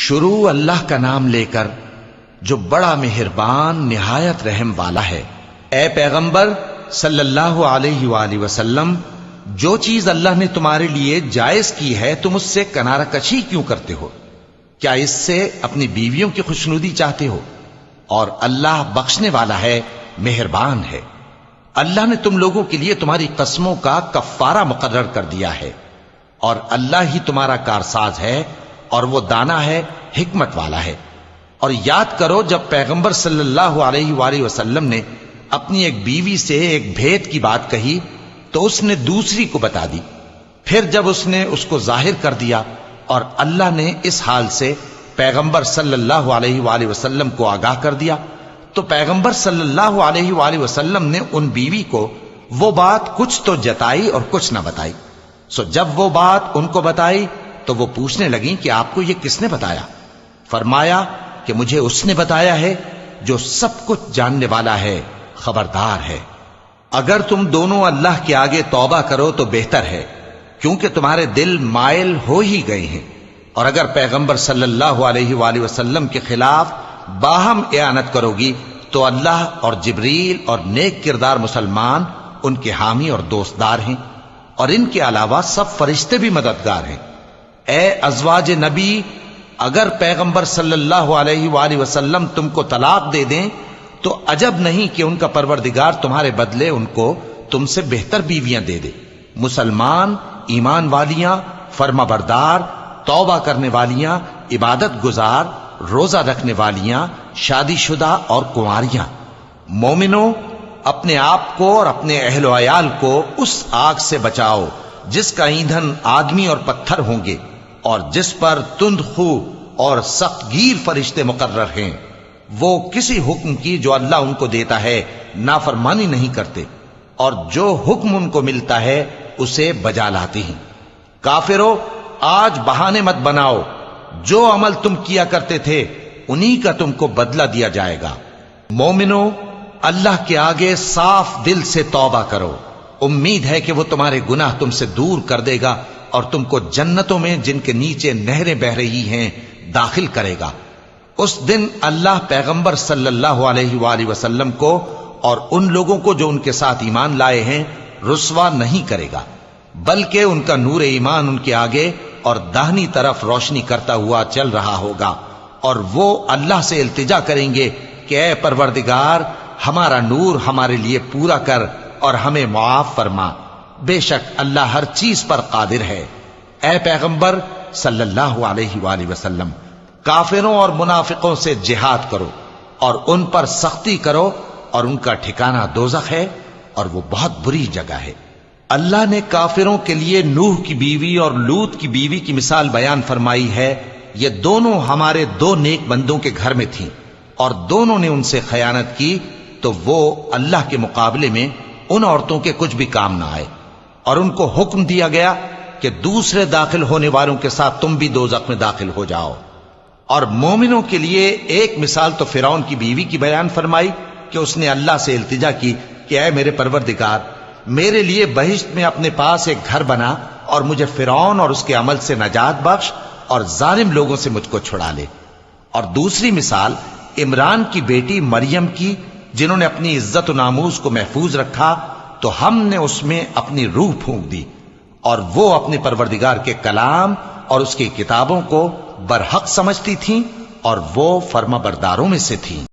شروع اللہ کا نام لے کر جو بڑا مہربان نہایت رحم والا ہے۔ اے پیغمبر صلی اللہ علیہ وآلہ وسلم، جو چیز اللہ نے تمہارے لیے جائز کی ہے تم اس سے کنارہ کشی کیوں کرتے ہو؟ کیا اس سے اپنی بیویوں کی خوشنودی چاہتے ہو؟ اور اللہ بخشنے والا ہے، مہربان ہے۔ اللہ نے تم لوگوں کے لیے تمہاری قسموں کا کفارہ مقرر کر دیا ہے، اور اللہ ہی تمہارا کارساز ہے، اور وہ دانا ہے، حکمت والا ہے۔ اور یاد کرو جب پیغمبر صلی اللہ علیہ وآلہ وسلم نے اپنی ایک بیوی سے ایک بھید کی بات کہی تو اس نے دوسری کو بتا دی، پھر جب اس نے اس کو ظاہر کر دیا اور اللہ نے اس حال سے پیغمبر صلی اللہ علیہ وآلہ وسلم کو آگاہ کر دیا تو پیغمبر صلی اللہ علیہ وآلہ وسلم نے ان بیوی کو وہ بات کچھ تو جتائی اور کچھ نہ بتائی۔ سو جب وہ بات ان کو بتائی تو وہ پوچھنے لگیں کہ آپ کو یہ کس نے بتایا؟ فرمایا کہ مجھے اس نے بتایا ہے جو سب کچھ جاننے والا ہے، خبردار ہے۔ اگر تم دونوں اللہ کے آگے توبہ کرو تو بہتر ہے، کیونکہ تمہارے دل مائل ہو ہی گئے ہیں، اور اگر پیغمبر صلی اللہ علیہ وآلہ وسلم کے خلاف باہم اعانت کرو گی تو اللہ اور جبریل اور نیک کردار مسلمان ان کے حامی اور دوستدار ہیں، اور ان کے علاوہ سب فرشتے بھی مددگار ہیں۔ اے ازواج نبی، اگر پیغمبر صلی اللہ علیہ وآلہ وسلم تم کو طلاق دے دیں تو عجب نہیں کہ ان کا پروردگار تمہارے بدلے ان کو تم سے بہتر بیویاں دے دے، مسلمان، ایمان والیاں، فرما بردار، توبہ کرنے والیاں، عبادت گزار، روزہ رکھنے والیاں، شادی شدہ اور کنواریاں۔ مومنوں، اپنے آپ کو اور اپنے اہل و عیال کو اس آگ سے بچاؤ جس کا ایندھن آدمی اور پتھر ہوں گے، اور جس پر تند خو اور سخت گیر فرشتے مقرر ہیں۔ وہ کسی حکم کی جو اللہ ان کو دیتا ہے نافرمانی نہیں کرتے، اور جو حکم ان کو ملتا ہے اسے بجا لاتے ہیں۔ کافرو، آج بہانے مت بناؤ، جو عمل تم کیا کرتے تھے انہی کا تم کو بدلہ دیا جائے گا۔ مومنو، اللہ کے آگے صاف دل سے توبہ کرو، امید ہے کہ وہ تمہارے گناہ تم سے دور کر دے گا اور تم کو جنتوں میں جن کے نیچے نہریں بہ رہی ہیں داخل کرے گا۔ اس دن اللہ پیغمبر صلی اللہ علیہ وآلہ وسلم کو اور ان لوگوں کو جو ان کے ساتھ ایمان لائے ہیں رسوا نہیں کرے گا، بلکہ ان کا نور ایمان ان کے آگے اور داہنی طرف روشنی کرتا ہوا چل رہا ہوگا، اور وہ اللہ سے التجا کریں گے کہ اے پروردگار، ہمارا نور ہمارے لیے پورا کر اور ہمیں معاف فرما، بے شک اللہ ہر چیز پر قادر ہے۔ اے پیغمبر صلی اللہ علیہ وآلہ وسلم، کافروں اور منافقوں سے جہاد کرو اور ان پر سختی کرو، اور ان کا ٹھکانہ دوزخ ہے اور وہ بہت بری جگہ ہے۔ اللہ نے کافروں کے لیے نوح کی بیوی اور لوط کی بیوی کی مثال بیان فرمائی ہے۔ یہ دونوں ہمارے دو نیک بندوں کے گھر میں تھیں، اور دونوں نے ان سے خیانت کی تو وہ اللہ کے مقابلے میں ان عورتوں کے کچھ بھی کام نہ آئے، اور ان کو حکم دیا گیا کہ دوسرے داخل ہونے والوں کے ساتھ تم بھی دوزخ میں داخل ہو جاؤ۔ اور مومنوں کے لیے ایک مثال تو فرعون کی بیوی کی بیان فرمائی کہ اس نے اللہ سے التجا کی کہ اے میرے پروردگار، میرے لیے بہشت میں اپنے پاس ایک گھر بنا اور مجھے فرعون اور اس کے عمل سے نجات بخش اور ظالم لوگوں سے مجھ کو چھڑا لے۔ اور دوسری مثال عمران کی بیٹی مریم کی، جنہوں نے اپنی عزت و ناموس کو محفوظ رکھا تو ہم نے اس میں اپنی روح پھونک دی، اور وہ اپنے پروردگار کے کلام اور اس کی کتابوں کو برحق سمجھتی تھیں، اور وہ فرما برداروں میں سے تھیں۔